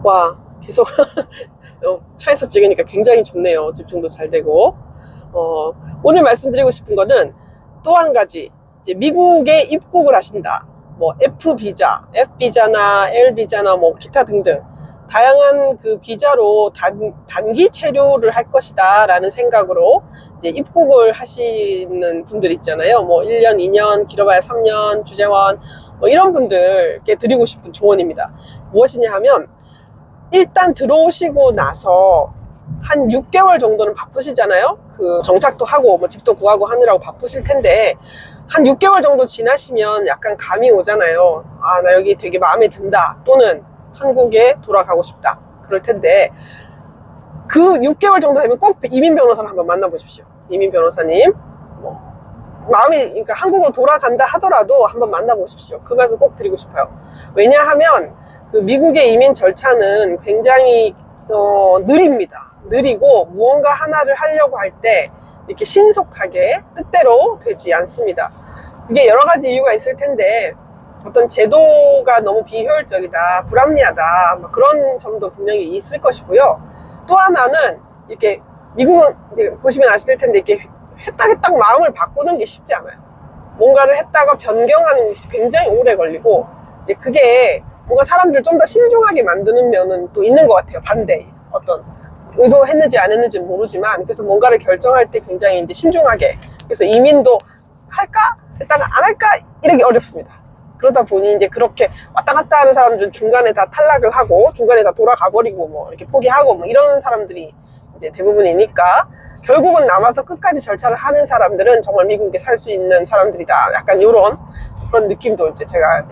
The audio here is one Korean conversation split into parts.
와, 계속 차에서 찍으니까 굉장히 좋네요. 집중도 잘 되고. 오늘 말씀드리고 싶은 거는 또 한 가지, 이제 미국에 입국을 하신다. 뭐 F비자, F비자나 L비자나 뭐 기타 등등 다양한 그 비자로 단기 체류를 할 것이다 라는 생각으로 이제 입국을 하시는 분들 있잖아요. 뭐 1년, 2년, 길어봐야 3년, 주재원 뭐 이런 분들께 드리고 싶은 조언입니다. 무엇이냐 하면, 일단 들어오시고 나서 한 6개월 정도는 바쁘시잖아요. 그 정착도 하고 뭐 집도 구하고 하느라고 바쁘실 텐데, 한 6개월 정도 지나시면 약간 감이 오잖아요. 아, 나 여기 되게 마음에 든다, 또는 한국에 돌아가고 싶다, 그럴 텐데, 그 6개월 정도 되면 꼭 이민 변호사를 한번 만나보십시오. 이민 변호사님, 뭐 마음이, 그러니까 한국으로 돌아간다 하더라도 한번 만나보십시오. 그 말씀 꼭 드리고 싶어요. 왜냐하면 그 미국의 이민 절차는 굉장히 느립니다. 느리고 무언가 하나를 하려고 할 때 이렇게 신속하게 뜻대로 되지 않습니다. 그게 여러 가지 이유가 있을 텐데, 어떤 제도가 너무 비효율적이다, 불합리하다, 그런 점도 분명히 있을 것이고요. 또 하나는 이렇게 미국은 이제 보시면 아실 텐데, 이렇게 했딱 마음을 바꾸는 게 쉽지 않아요. 뭔가를 했다가 변경하는 것이 굉장히 오래 걸리고, 이제 그게 뭔가 사람들을 좀 더 신중하게 만드는 면은 또 있는 것 같아요. 반대, 어떤 의도했는지 안 했는지는 모르지만, 그래서 뭔가를 결정할 때 굉장히 이제 신중하게, 그래서 이민도 할까 했다가 안 할까 이러기 어렵습니다. 그러다 보니 이제 그렇게 왔다 갔다 하는 사람들은 중간에 다 탈락을 하고 중간에 다 돌아가 버리고 뭐 이렇게 포기하고 뭐 이런 사람들이 이제 대부분이니까, 결국은 남아서 끝까지 절차를 하는 사람들은 정말 미국에 살 수 있는 사람들이다, 약간 이런 그런 느낌도 이제 제가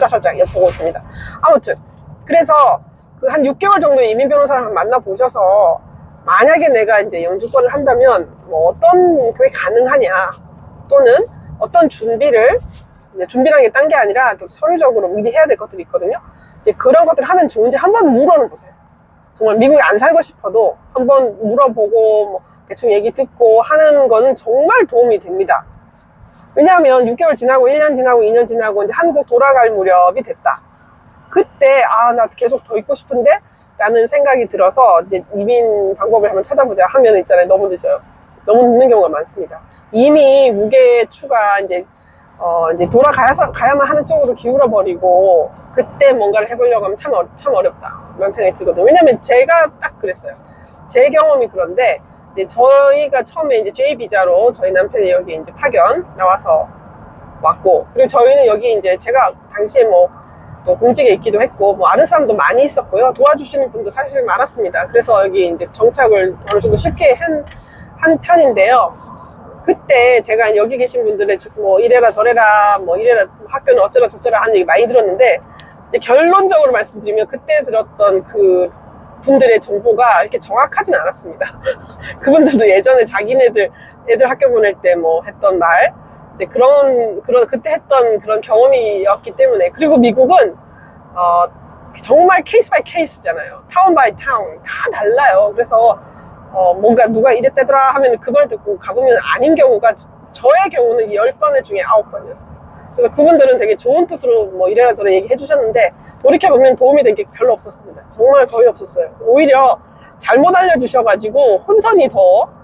살짝 엿보고 있습니다. 아무튼 그래서 그 한 6개월 정도 이민 변호사를 만나 보셔서, 만약에 내가 이제 영주권을 한다면 뭐 어떤 그게 가능하냐, 또는 어떤 준비라는 게 딴 게 아니라 또 서류적으로 미리 해야 될 것들이 있거든요. 이제 그런 것들을 하면 좋은지 한번 물어는 보세요. 정말 미국에 안 살고 싶어도 한번 물어보고 뭐 대충 얘기 듣고 하는 거는 정말 도움이 됩니다. 왜냐하면 6개월 지나고 1년 지나고 2년 지나고 이제 한국 돌아갈 무렵이 됐다. 그때 나 계속 더 있고 싶은데 라는 생각이 들어서 이제 이민 방법을 한번 찾아보자 하면 있잖아요. 너무 늦어요. 너무 늦는 경우가 많습니다. 이미 무게 추가 이제 돌아가야만 하는 쪽으로 기울어 버리고, 그때 뭔가를 해보려고 하면 참 어렵다, 이런 생각이 들거든요. 왜냐면 제가 딱 그랬어요. 제 경험이 그런데, 이제 저희가 처음에 이제 J 비자로 저희 남편이 여기 이제 파견 나와서 왔고, 그리고 저희는 여기 이제 제가 당시에 뭐 또 공직에 있기도 했고 뭐 아는 사람도 많이 있었고요. 도와주시는 분도 사실 많았습니다. 그래서 여기 이제 정착을 어느 정도 쉽게 한 편인데요. 그때 제가 여기 계신 분들의 뭐 이래라 저래라 뭐 이래라 학교는 어쩌라 저쩌라 하는 얘기 많이 들었는데, 이제 결론적으로 말씀드리면 그때 들었던 그 분들의 정보가 이렇게 정확하진 않았습니다. 그분들도 예전에 자기네들 애들 학교 보낼 때 뭐 했던 말, 이제 그런 그때 했던 그런 경험이었기 때문에. 그리고 미국은 정말 케이스 바이 케이스잖아요. 타운 바이 타운 다 달라요. 그래서 뭔가 누가 이랬다더라 하면 그걸 듣고 가보면 아닌 경우가, 저의 경우는 10번 중에 9번이었어요. 그래서 그분들은 되게 좋은 뜻으로 뭐 이래라 저래 얘기해 주셨는데, 돌이켜보면 도움이 된 게 별로 없었습니다. 정말 거의 없었어요. 오히려 잘못 알려주셔가지고 혼선이 더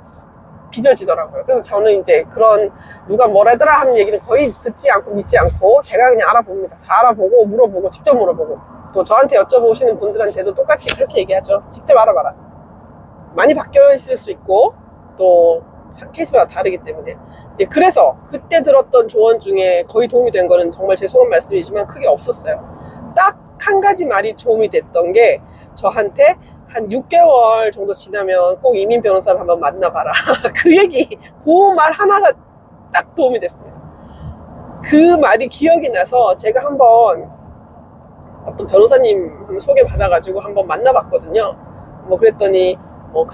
빚어지더라고요. 그래서 저는 이제 그런 누가 뭐라더라 하는 얘기를 거의 듣지 않고 믿지 않고 제가 그냥 알아봅니다. 잘 알아보고 물어보고 직접 물어보고, 또 저한테 여쭤보시는 분들한테도 똑같이 그렇게 얘기하죠. 직접 알아봐라. 많이 바뀌어 있을 수 있고 또 케이스마다 다르기 때문에. 이제 그래서 그때 들었던 조언 중에 거의 도움이 된 거는 정말 죄송한 말씀이지만 크게 없었어요. 딱 한 가지 말이 도움이 됐던 게, 저한테 한 6개월 정도 지나면 꼭 이민 변호사를 한번 만나봐라. 그 얘기, 그 말 하나가 딱 도움이 됐습니다. 그 말이 기억이 나서 제가 한번 어떤 변호사님 소개받아가지고 한번 만나봤거든요. 뭐 그랬더니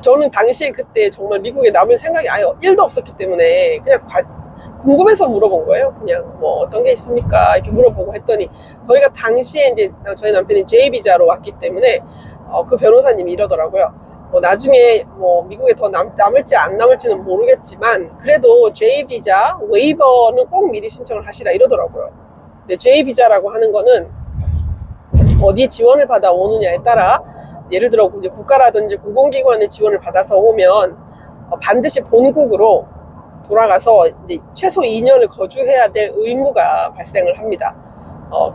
저는 당시에 그때 정말 미국에 남을 생각이 아예 1도 없었기 때문에 그냥 궁금해서 물어본 거예요. 그냥 뭐 어떤 게 있습니까? 이렇게 물어보고 했더니, 저희가 당시에 이제 저희 남편이 J 비자로 왔기 때문에 그 변호사님이 이러더라고요. 나중에 뭐 미국에 더 남을지 안 남을지는 모르겠지만 그래도 J 비자 웨이버는 꼭 미리 신청을 하시라, 이러더라고요. 근데 J 비자라고 하는 거는 어디 지원을 받아 오느냐에 따라, 예를 들어 이제 국가라든지 공공기관의 지원을 받아서 오면 반드시 본국으로 돌아가서 이제 최소 2년을 거주해야 될 의무가 발생을 합니다.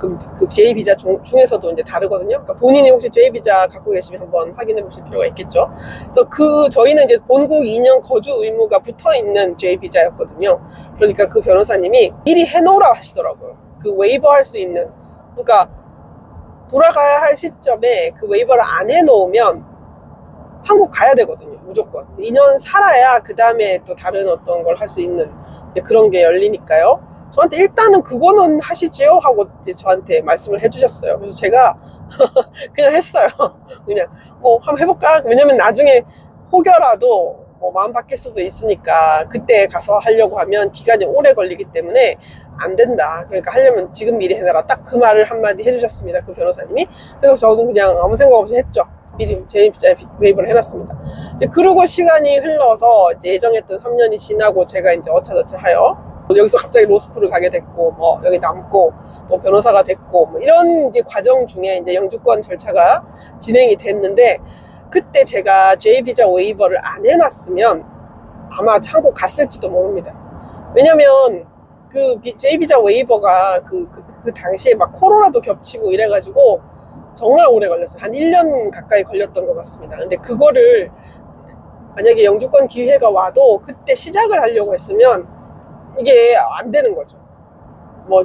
그 J비자 중에서도 이제 다르거든요. 그러니까 본인이 혹시 J비자 갖고 계시면 한번 확인해 보실 필요가 있겠죠. 그래서 저희는 이제 본국 2년 거주 의무가 붙어 있는 J비자였거든요. 그러니까 그 변호사님이 미리 해놓으라 하시더라고요. 그 웨이버 할 수 있는. 그러니까 돌아가야 할 시점에 그 웨이버를 안 해놓으면 한국 가야 되거든요. 무조건 2년 살아야 그 다음에 또 다른 어떤 걸 할 수 있는 그런 게 열리니까요. 저한테 일단은 그거는 하시지요 하고 이제 저한테 말씀을 해주셨어요. 그래서 제가 그냥 했어요. 그냥 한번 해볼까? 왜냐면 나중에 혹여라도 마음 바뀔 수도 있으니까 그때 가서 하려고 하면 기간이 오래 걸리기 때문에 안 된다. 그러니까 하려면 지금 미리 해놔라. 딱 그 말을 한마디 해주셨습니다. 그 변호사님이. 그래서 저는 그냥 아무 생각 없이 했죠. 미리 J비자 웨이버를 해놨습니다. 그러고 시간이 흘러서 이제 예정했던 3년이 지나고 제가 이제 어차저차 하여 여기서 갑자기 로스쿨을 가게 됐고, 여기 남고, 또 변호사가 됐고, 이런 이제 과정 중에 이제 영주권 절차가 진행이 됐는데, 그때 제가 J비자 웨이버를 안 해놨으면 아마 한국 갔을지도 모릅니다. 왜냐면, 그 J비자 웨이버가 그 당시에 막 코로나도 겹치고 이래가지고, 정말 오래 걸렸어요. 한 1년 가까이 걸렸던 것 같습니다. 근데 그거를, 만약에 영주권 기회가 와도 그때 시작을 하려고 했으면, 이게 안 되는 거죠.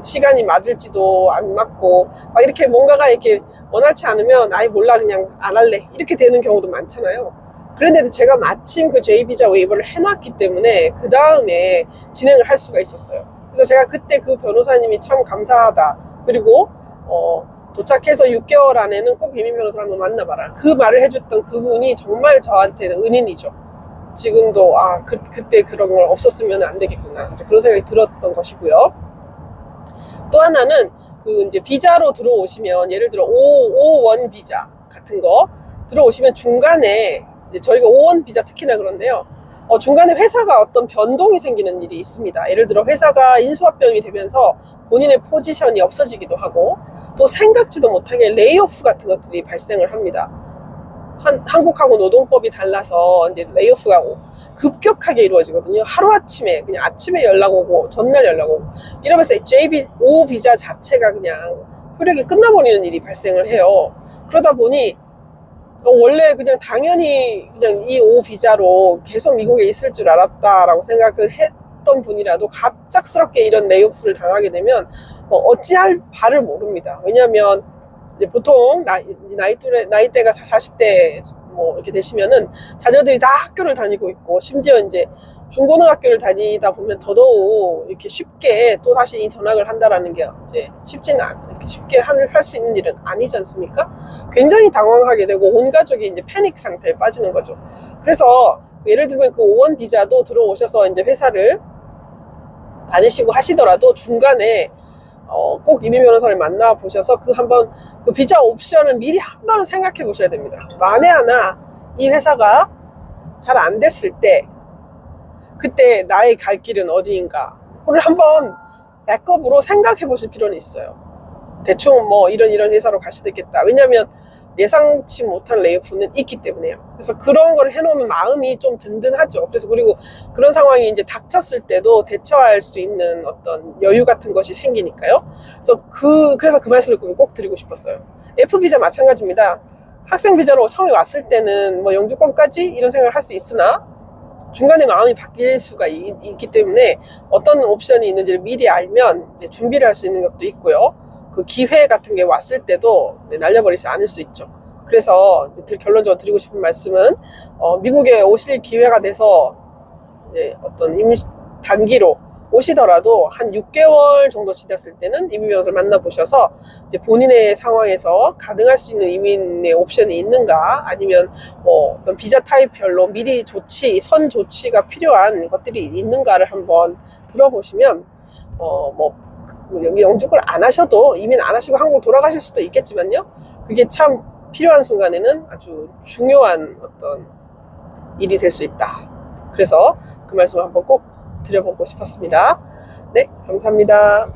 시간이 맞을지도 안 맞고, 막 이렇게 뭔가가 이렇게 원활치 않으면, 아이 몰라, 그냥 안 할래. 이렇게 되는 경우도 많잖아요. 그런데도 제가 마침 그 J비자 웨이버를 해놨기 때문에, 그 다음에 진행을 할 수가 있었어요. 그래서 제가 그때 그 변호사님이 참 감사하다. 그리고, 도착해서 6개월 안에는 꼭 이민 변호사를 한번 만나봐라. 그 말을 해줬던 그분이 정말 저한테는 은인이죠. 지금도 그때 그런 걸 없었으면 안 되겠구나 그런 생각이 들었던 것이고요. 또 하나는 이제 비자로 들어오시면 예를 들어 5원 비자 같은 거 들어오시면 중간에 이제 저희가 5원 비자 특히나 그런데요. 중간에 회사가 어떤 변동이 생기는 일이 있습니다. 예를 들어 회사가 인수합병이 되면서 본인의 포지션이 없어지기도 하고 또 생각지도 못하게 레이오프 같은 것들이 발생을 합니다. 한국하고 노동법이 달라서 이제 레이오프가 급격하게 이루어지거든요. 하루아침에 그냥 아침에 연락 오고 전날 연락 오고 이러면서 JB5 비자 자체가 그냥 효력이 끝나버리는 일이 발생을 해요. 그러다 보니 원래 그냥 당연히 그냥 이 5 비자로 계속 미국에 있을 줄 알았다라고 생각을 했던 분이라도 갑작스럽게 이런 레이오프를 당하게 되면 어찌할 바를 모릅니다. 왜냐하면 이제 보통 나이대가 40대 이렇게 되시면은 자녀들이 다 학교를 다니고 있고 심지어 이제 중고등학교를 다니다 보면 더더욱 이렇게 쉽게 또 다시 전학을 한다라는 게 이제 쉽게 할 수 있는 일은 아니지 않습니까? 굉장히 당황하게 되고 온 가족이 이제 패닉 상태에 빠지는 거죠. 그래서 예를 들면 그 5원 비자도 들어오셔서 이제 회사를 다니시고 하시더라도 중간에 꼭 이민 변호사를 만나 보셔서 한번 그 비자 옵션을 미리 한 번은 생각해 보셔야 됩니다. 만에 하나 이 회사가 잘 안 됐을 때 그때 나의 갈 길은 어디인가 그걸 한번 백업으로 생각해 보실 필요는 있어요. 대충 이런 회사로 갈 수도 있겠다. 왜냐하면 예상치 못한 레이오프는 있기 때문에요. 그래서 그런 걸 해놓으면 마음이 좀 든든하죠. 그리고 그런 상황이 이제 닥쳤을 때도 대처할 수 있는 어떤 여유 같은 것이 생기니까요. 그래서 그 말씀을 꼭 드리고 싶었어요. F비자 마찬가지입니다. 학생 비자로 처음에 왔을 때는 영주권까지 이런 생각을 할 수 있으나 중간에 마음이 바뀔 수가 있기 때문에 어떤 옵션이 있는지를 미리 알면 이제 준비를 할 수 있는 것도 있고요. 그 기회 같은 게 왔을 때도 날려버리지 않을 수 있죠. 그래서 결론적으로 드리고 싶은 말씀은 미국에 오실 기회가 돼서 어떤 단기로 오시더라도 한 6개월 정도 지났을 때는 이민 변호사를 만나보셔서 이제 본인의 상황에서 가능할 수 있는 이민의 옵션이 있는가 아니면 어떤 비자 타입별로 미리 선 조치가 필요한 것들이 있는가를 한번 들어보시면 영주권 안 하셔도 이민 안 하시고 한국 돌아가실 수도 있겠지만요. 그게 참 필요한 순간에는 아주 중요한 어떤 일이 될 수 있다. 그래서 그 말씀을 한번 꼭 드려보고 싶었습니다. 네, 감사합니다.